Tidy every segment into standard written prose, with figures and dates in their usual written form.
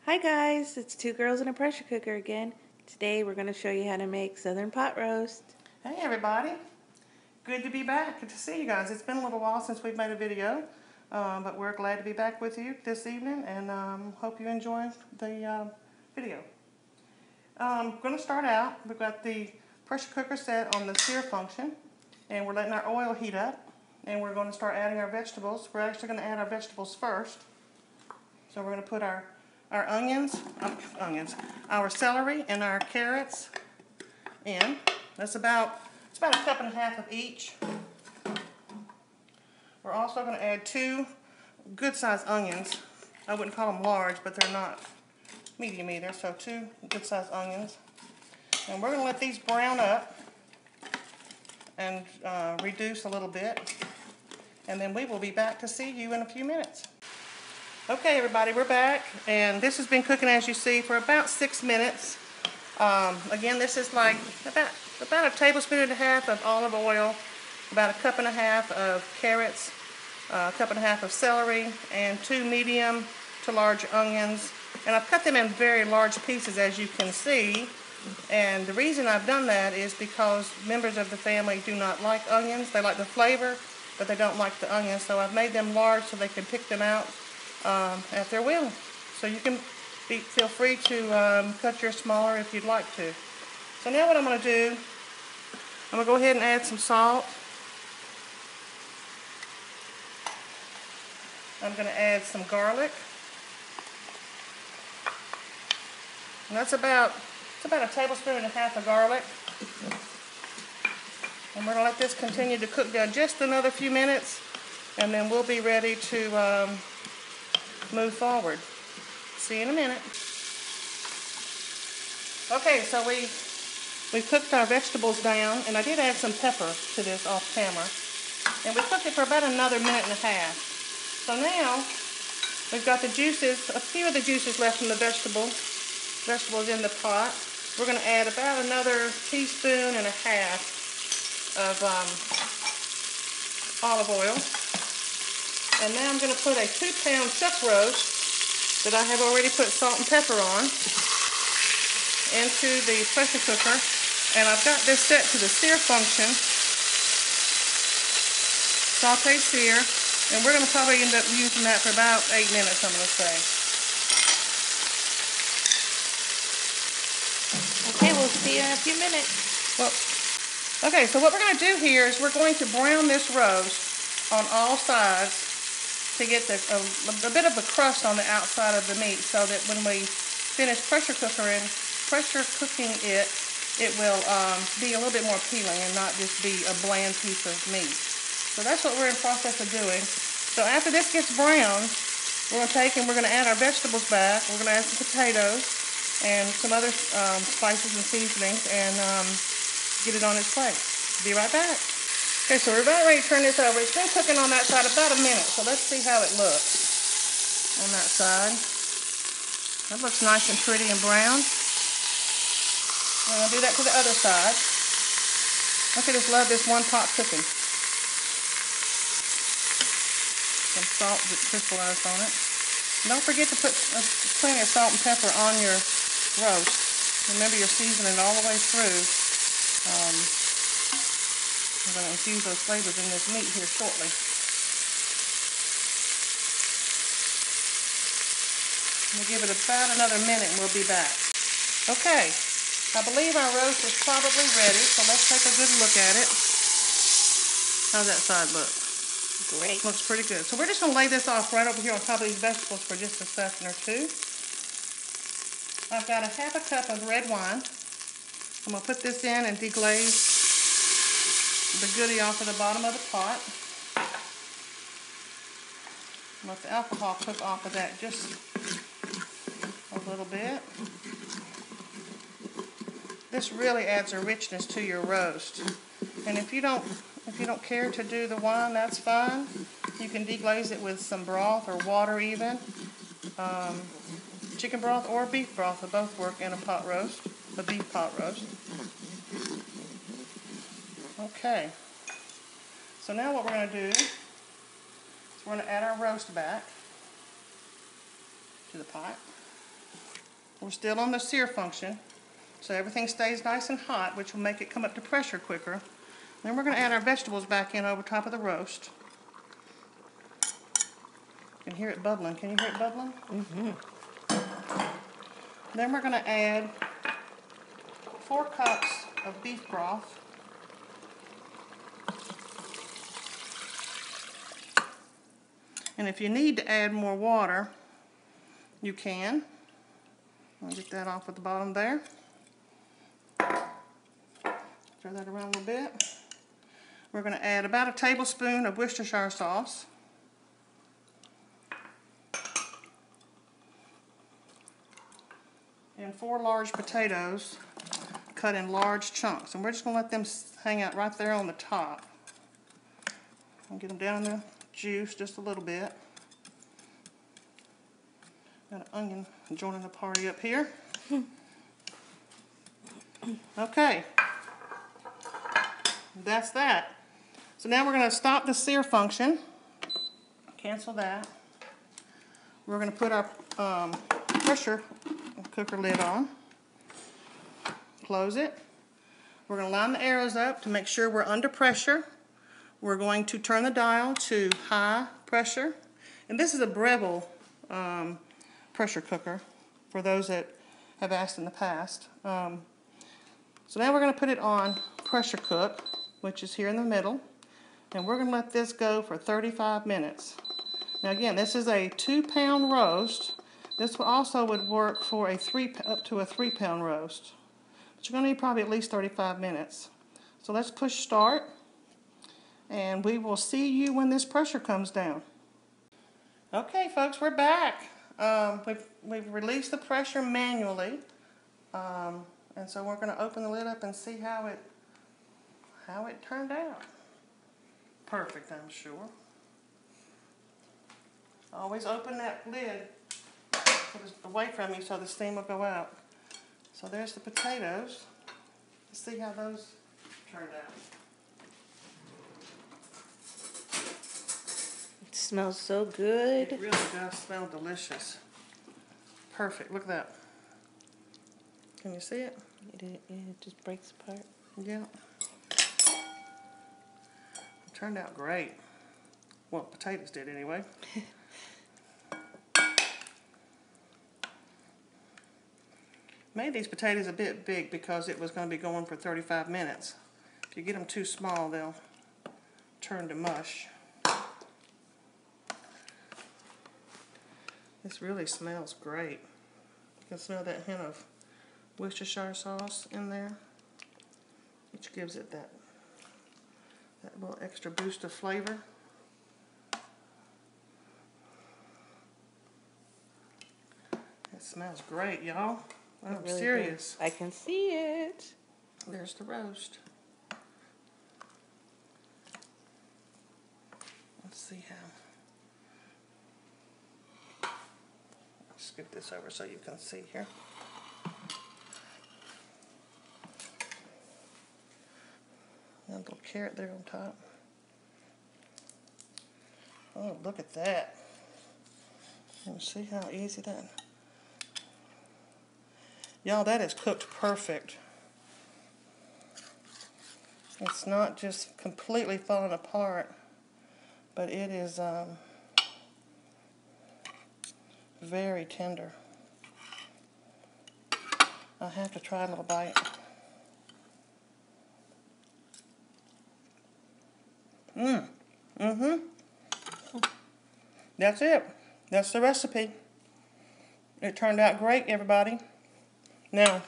Hi guys, it's two girls in a pressure cooker again. Today we're going to show you how to make southern pot roast. Hey everybody, good to be back. Good to see you guys. It's been a little while since we've made a video, but we're glad to be back with you this evening and hope you enjoy the video. I'm going to start out. We've got the pressure cooker set on the sear function and we're letting our oil heat up and we're going to start adding our vegetables. We're actually going to add our vegetables first. So we're going to put our our celery and our carrots in. It's about a cup and a half of each. We're also going to add 2 good-sized onions. I wouldn't call them large, but they're not medium either. So 2 good-sized onions. And we're going to let these brown up and reduce a little bit. And then we will be back to see you in a few minutes. Okay, everybody, we're back, and this has been cooking, as you see, for about 6 minutes. Again, this is like about a tablespoon and a half of olive oil, about a cup and a half of carrots, a cup and a half of celery, and 2 medium to large onions. And I've cut them in very large pieces, as you can see. And the reason I've done that is because members of the family do not like onions. They like the flavor, but they don't like the onions. So I've made them large so they can pick them out at their will. So you can feel free to cut yours smaller if you'd like to. So now what I'm going to do, I'm going to go ahead and add some salt. I'm going to add some garlic. And that's about a tablespoon and a half of garlic. And we're going to let this continue to cook down just another few minutes, and then we'll be ready to move forward. See you in a minute. Okay, so we cooked our vegetables down, and I did add some pepper to this off camera. And we cooked it for about another minute and a half. So now we've got the juices, a few of the juices left from the vegetables in the pot. We're going to add about another teaspoon and a half of olive oil. And now I'm going to put a 2-pound chuck roast that I have already put salt and pepper on into the pressure cooker. And I've got this set to the sear function, saute sear, and we're going to probably end up using that for about 8 minutes, I'm going to say. Okay, we'll see you in a few minutes. Well, okay, so what we're going to do here is we're going to brown this roast on all sides to get a bit of a crust on the outside of the meat, so that when we finish pressure cooking it, it will be a little bit more appealing and not just be a bland piece of meat. So that's what we're in the process of doing. So after this gets browned, we're going to take and we're going to add our vegetables back. We're going to add some potatoes and some other spices and seasonings and get it on its plate. Be right back. Okay, so we're about ready to turn this over. It's been cooking on that side about a minute, so let's see how it looks on that side. That looks nice and pretty and brown. I'm going to do that to the other side. I just love this one pot cooking. Some salt that crystallized on it. And don't forget to put plenty of salt and pepper on your roast. Remember, you're seasoning all the way through. I'm going to infuse those flavors in this meat here shortly. We'll give it about another minute and we'll be back. Okay, I believe our roast is probably ready, so let's take a good look at it. How's that side look? Great. Looks pretty good. So we're just going to lay this off right over here on top of these vegetables for just a second or two. I've got a half a cup of red wine. I'm going to put this in and deglaze the goodie off of the bottom of the pot. Let the alcohol cook off of that just a little bit. This really adds a richness to your roast. And if you don't care to do the wine, that's fine. You can deglaze it with some broth or water even. Chicken broth or beef broth will both work in a pot roast, a beef pot roast. Okay, so now what we're going to do is we're going to add our roast back to the pot. We're still on the sear function, so everything stays nice and hot, which will make it come up to pressure quicker. Then we're going to add our vegetables back in over top of the roast. You can hear it bubbling. Can you hear it bubbling? Mm-hmm. Then we're going to add 4 cups of beef broth. And if you need to add more water, you can. I'll get that off at the bottom there. Throw that around a little bit. We're going to add about a tablespoon of Worcestershire sauce. And 4 large potatoes cut in large chunks. And we're just going to let them hang out right there on the top. I'll get them down in the juice just a little bit. Got an onion joining the party up here. Okay. That's that. So now we're going to stop the sear function. Cancel that. We're going to put our pressure cooker lid on. Close it. We're going to line the arrows up to make sure we're under pressure. We're going to turn the dial to high pressure. And this is a Breville pressure cooker for those that have asked in the past. So now we're going to put it on pressure cook, which is here in the middle. And we're going to let this go for 35 minutes. Now again, this is a 2-pound roast. This also would work for a up to a 3-pound roast. But you're going to need probably at least 35 minutes. So let's push start. And we will see you when this pressure comes down. Okay, folks, we're back. We've released the pressure manually. And so we're going to open the lid up and see how it turned out. Perfect, I'm sure. Always open that lid away from you so the steam will go out. So there's the potatoes. Let's see how those turned out. It smells so good. It really does smell delicious. Perfect, look at that. Can you see it? It just breaks apart. Yeah. It turned out great. Well, potatoes did anyway. Made these potatoes a bit big because it was going to be going for 35 minutes. If you get them too small, they'll turn to mush. This really smells great. You can smell that hint of Worcestershire sauce in there, which gives it that little extra boost of flavor. It smells great, y'all. I'm really serious. Good. I can see it. There's the roast. Let's see how. Scoop this over so you can see here. And a little carrot there on top. Oh, look at that. You see how easy that. Y'all, that is cooked perfect. It's not just completely falling apart, but it is very tender. I have to try a little bite. That's it. That's the recipe. It turned out great, everybody. Now,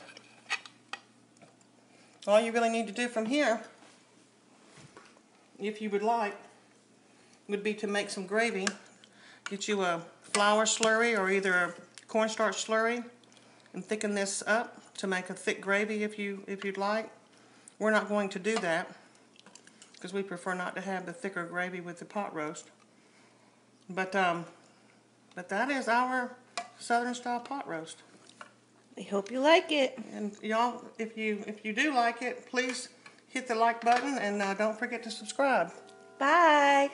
all you really need to do from here, if you would like, would be to make some gravy. Get you a flour slurry or either a cornstarch slurry and thicken this up to make a thick gravy if you'd like. We're not going to do that because we prefer not to have the thicker gravy with the pot roast. But that is our Southern style pot roast. I hope you like it. And y'all, if you do like it, please hit the like button and don't forget to subscribe. Bye.